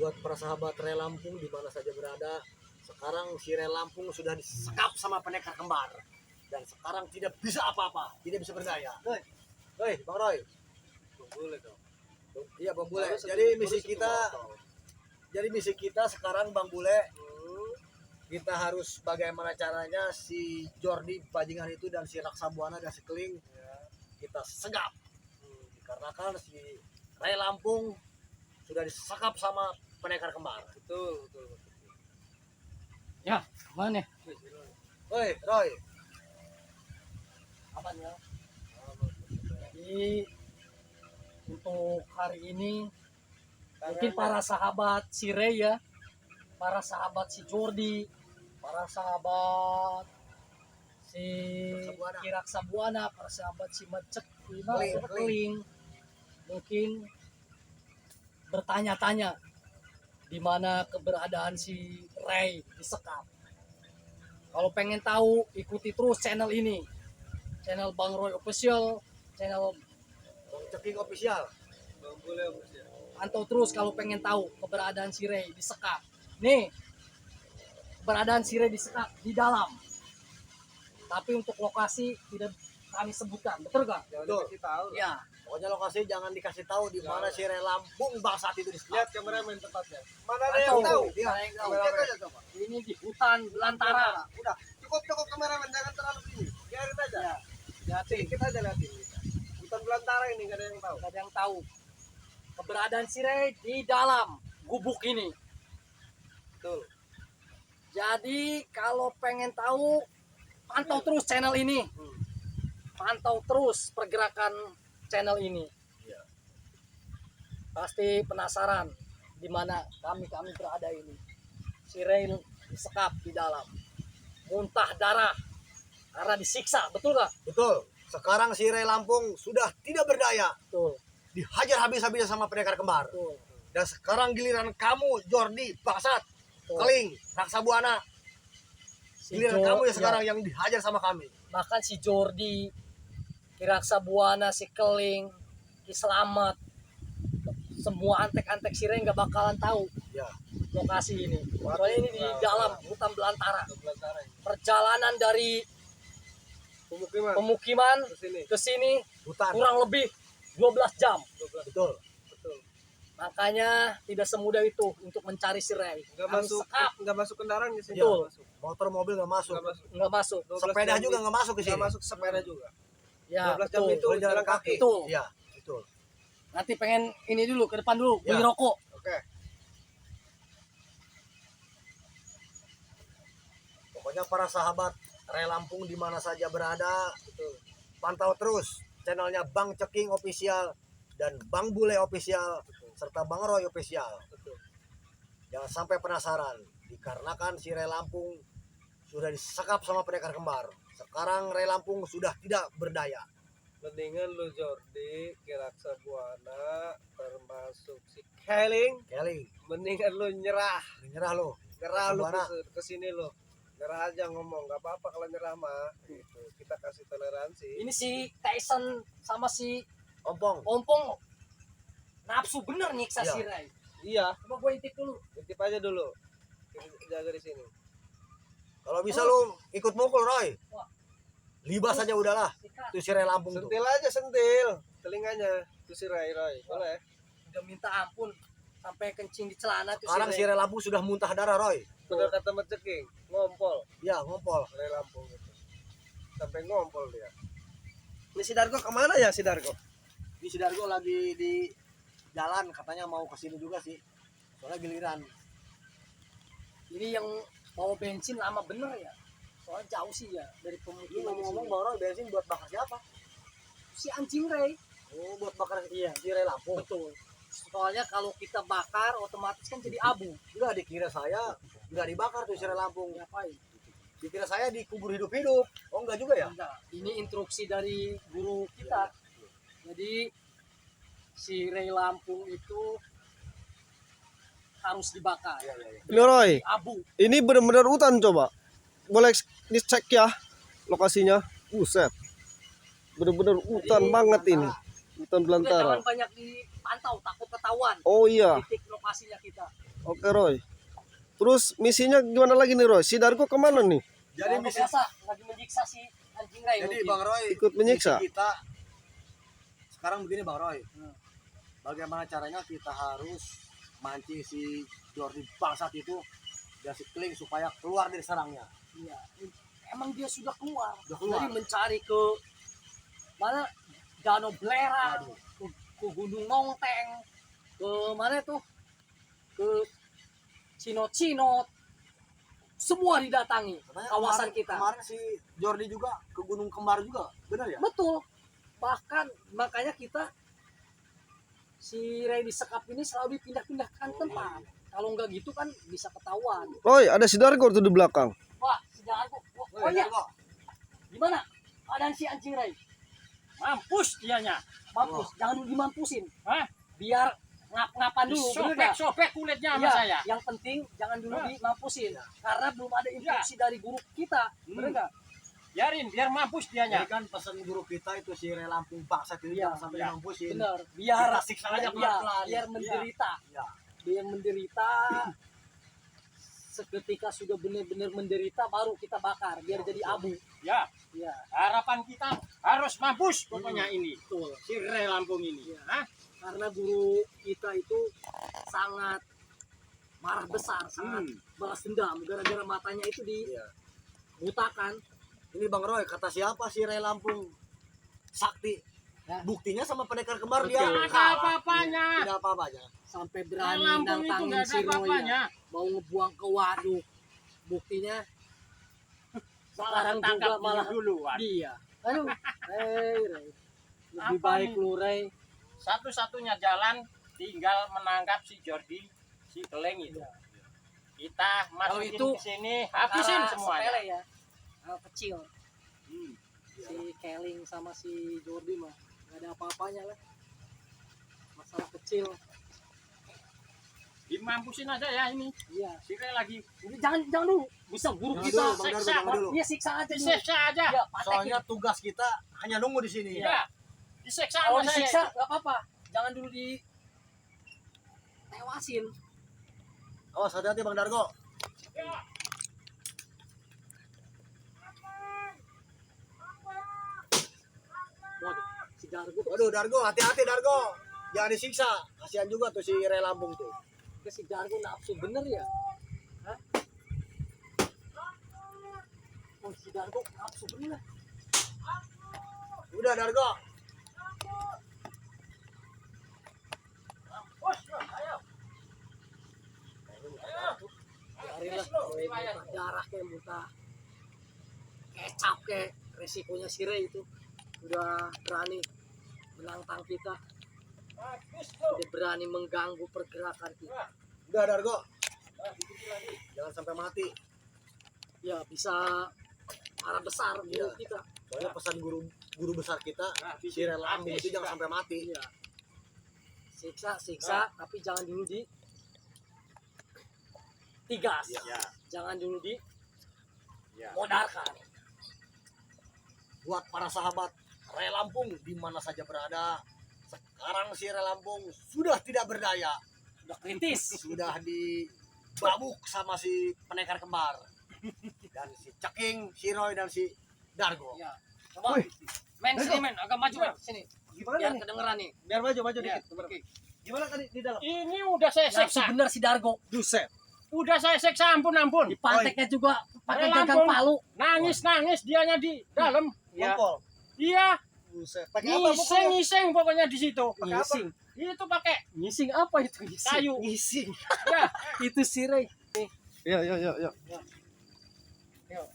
buat para sahabat Ray Lampung di mana saja berada. Sekarang si Ray Lampung sudah disekap sama pendekar kembar dan sekarang tidak bisa apa-apa, tidak bisa berdaya. Hei, Bang Roy. Boleh dong. Iya, Bang Bule. Jadi misi kita sekarang, Bang Bule, kita harus bagaimana caranya si Jordi bajingan itu dan si Raksa Buana dan si Keling kita segap. Dikarenakan si Ray Lampung sudah disekap sama pendekar kembar. Betul. Ya, mana? Woi, Roy. Apa ya? Jadi untuk hari ini mungkin para sahabat si Ray ya, para sahabat si Jordi, para sahabat si Kiraksa Buana, para sahabat si Macek Keling, mungkin bertanya-tanya di mana keberadaan si Ray disekap. Kalau pengen tahu, ikuti terus channel ini, channel Bang Roy Official, channel Bang Ceking Official. Bang boleh ya. pantau terus kalau pengen tahu keberadaan si Ray disekap. Nih, keberadaan si Ray disekap di dalam. Tapi untuk lokasi tidak kami sebutkan, betul gak? Betul. Dikasih tahu. Ya, Pokoknya lokasi jangan dikasih tahu di mana si Ray Lampung saat itu disekap. Lihat kameramen tempatnya. Mana ada yang Pantau. tahu? Iya. Ada yang tahu. Lihat aja coba. Ini di hutan belantara. Udah, cukup kameramen, jangan terlalu tinggi. Biarin aja. Ya, Lihatin, kita aja lihatin. Hutan belantara ini nggak ada yang tahu. nggak ada yang tahu keberadaan si Ray di dalam gubuk ini. Betul. Jadi kalau pengen tahu, pantau terus channel ini. Pantau terus pergerakan channel ini. Iya. Pasti penasaran di mana kami berada ini. Si Ray disekap di dalam, muntah darah karena disiksa, betul gak? Betul. Sekarang si Ray Lampung sudah tidak berdaya. Betul. Dihajar habis-habisan sama pendekar kembar. Betul. Dan sekarang giliran kamu, Jordi, Baksat, Betul. Keling, Raksa Buana. Si Giliran kamu ya ya, sekarang yang dihajar sama kami. bahkan si Jordi, Kiraksa Buana, si Keling, Ki Slamet, semua antek-antek si Ray nggak bakalan tahu Ya. lokasi ini. Soalnya ini di dalam hutan belantara. Hutan belantara ini. Perjalanan dari pemukiman Ke sini. ke sini Hutan. kurang lebih 12 jam. 12. Betul. Betul. Makanya tidak semudah itu untuk mencari si Ray. Nggak masuk kendaraan di sini. Betul. Nggak masuk. Motor mobil nggak masuk. Nggak masuk. Nggak masuk. 12 Sepeda jam juga nggak masuk ke sini. Nggak masuk sepeda juga. Ya, 12 jam betul. itu jalan kaki. Betul. Iya, betul. Nanti pengen ini dulu ke depan dulu, beli Ya. rokok. Oke. Pokoknya para sahabat Ray Lampung di mana saja berada, Betul. pantau terus channelnya Bang Ceking Official dan Bang Bule Official serta Bang Roy Official. Betul. Jangan sampai penasaran, dikarenakan si Ray Lampung sudah disekap sama pendekar kembar. Sekarang Ray Lampung sudah tidak berdaya. Mendingan lu Jordi, Kiraksa Buana, termasuk si Keling, Keling, mendingan lu nyerah. nyerah lo. Nyerah lu Buana. ke sini lu. Nyerah aja ngomong, nggak apa-apa kalau nyerah mah. Gitu. Kita kasih toleransi. Ini si Tyson sama si Ompong. Ompong nafsu bener nyiksa Iya. si Ray. Iya, Coba gue intip dulu. titip aja dulu. Jaga di sini. Kalau bisa lu ikut mukul Roy. Wah. Libas saja udahlah. Sikat. Itu si Ray Lampung tuh. Sentil aja, sentil telinganya. Itu si Roy. Boleh. Udah minta ampun sampai kencing di celana tuh Sekarang si si Ray. Ray Lampung sudah muntah darah Roy. Benar kata Mas Ceking, ngompol. Ya, ngompol. Ray Lampung itu. Sampai ngompol dia. Ini si Dargo kemana ya si Dargo? Di Sidargo lagi di jalan, katanya mau ke sini juga sih. Soalnya giliran. Ini yang mau bensin lama bener ya. Soalnya jauh sih ya dari Ini pemukiman. ngomong-ngomong sini. Bang Roy, bensin buat bakar siapa? Si anjing Ray. Oh, buat bakar si Ray Lampung. Betul. Soalnya kalau kita bakar otomatis kan jadi abu. Enggak, dikira saya enggak dibakar tuh si Ray Lampung. Ngapain? Dikira saya dikubur hidup-hidup. Oh, enggak juga ya? Enggak. Ini instruksi dari guru kita. Jadi si Ray Lampung itu harus dibakar. Iya, iya, iya. Ini Roy, Abu. ini benar-benar hutan coba. Boleh dicek ya lokasinya. Buset. Benar-benar hutan Jadi, banget ini. hutan belantara. Jangan banyak dipantau, takut ketahuan. Oh iya. Titik lokasinya kita. Oke Roy. Terus misinya gimana lagi nih Roy? Si Dargo kemana nih? Jadi Yang misi biasa lagi menyiksa si anjing Ray. jadi mungkin. Bang Roy Ikut menyiksa? misi kita sekarang begini Bang Roy. Hmm. Bagaimana caranya kita harus mancing si Jordi bangsat itu dan si Kling supaya keluar dari sarangnya. Iya. Emang dia sudah keluar. Sudah keluar. Jadi mencari ke mana? Danau Belerang, Aduh. ke Gunung Nongteng, ke mana tuh? Ke Cinot-Cinot. Semua didatangi Katanya kawasan kemarin, kita. Kemarin si Jordi juga ke Gunung Kembar juga, benar ya? Betul. Bahkan makanya kita si Ray disekap ini selalu dipindah-pindahkan tempat. Kalau nggak gitu kan bisa ketahuan. Roy, ada si Dargo tuh di belakang. Wah, sejarah kok. Oh iya, gimana? Keadaan si anjing Ray? Mampus dianya. Mampus, jangan dulu dimampusin. Hah? Biar ngap-ngapan dulu, bener nggak? Sobek kulitnya sama Iya, saya. yang penting jangan dulu Hah? dimampusin. Karena belum ada instruksi dari guru kita, bener nggak? Biarin, biar mampus Jadi dianya. kan pesan guru kita itu si Ray Lampung bangsat itu Iya, jangan sampai iya. mampusin. Bener. Biar Kita siksa aja iya, pelan-pelan. biar menderita. Iya. Dia menderita. Seketika sudah benar-benar menderita, baru kita bakar biar jadi abu. Ya, Iya. harapan kita harus mampus pokoknya ini. Betul. Si Ray Lampung ini. Iya. Hah? Karena guru kita itu sangat marah besar, sangat balas dendam gara-gara matanya itu Iya. dibutakan. Ini Bang Roy, kata siapa si Ray Lampung sakti? Ya. Buktinya sama pendekar kembar dia Betul. Nggak ada apa-apanya. Tidak apa-apanya. Sampai Ray berani Lampung itu nantangin nggak ada si Roy, apa-apanya. mau ngebuang ke waduk. Buktinya sekarang juga Tangkap malah duluan. dia. Aduh, Ray. Lebih Apa baik nih? lu Ray. Satu-satunya jalan tinggal menangkap si Jordi, si Keleng itu. Iya. Kita masukin itu ke sini, habisin Perkara semuanya. sepele ya. Hal kecil. Hmm. Si Keling sama si Jordi mah nggak ada apa-apanya lah. Masalah kecil. Dimampusin aja ya ini. Iya. Si Ray lagi Ini jangan dulu. Bisa guru Jangan kita dulu, Bang Dargo, seksa, jangan dulu. Iya siksa aja dulu. disiksa aja. Ya, patekin. Soalnya tugas kita hanya nunggu di sini. Iya. Disiksa Kalau sama saya. disiksa nggak apa-apa. Jangan dulu di tewasin. Awas hati-hati Bang Dargo. Ya. Waduh, si Dargo tuh. Waduh Dargo, hati-hati Dargo. Jangan disiksa. Kasihan juga tuh si Ray Lampung tuh. Si Dargo nafsu bener ya. Hah? Oh, si Dargo nafsu bener. Udah Dargo. Bos, ayo. Biarinlah, muntah darah kayak muntah kecap kayak resikonya si Ray itu udah berani menantang kita, Habis lo. udah berani mengganggu pergerakan kita. Udah Dargo. Jangan sampai mati. Ya bisa marah besar Iya. menurut kita. Soalnya pesan guru besar kita si Ray Lampung itu jangan sampai mati. Iya. Siksa, tapi jangan dulu di tigas. Ya. Jangan dulu di Ya. modarkan. Buat para sahabat Ray Lampung di mana saja berada, sekarang si Ray Lampung sudah tidak berdaya, Udah kritis. sudah dibabuk sama si pendekar kembar dan si Ceking, si Roy dan si Dargo. Ya. Coba. Wih. Men sini men, agak maju men sini. Gimana Biar nih? kedengeran nih. Biar maju Ya, dikit. oke. Gimana tadi di dalam? Ini udah saya Nafsu seksa. bener si Dargo. Buset. Udah saya seksa, ampun. Di panteknya juga pakai Ray gagang Lampung. palu. Nangis dianya di dalam. Ya. Ngompol. Iya, Buset. Pakai apa? ngising pokoknya di situ. Pakai apa? Ngising. Itu pakai Ngising apa itu ngising? kayu. Ngising. Ya, Itu si Ray. Ya. Yuk.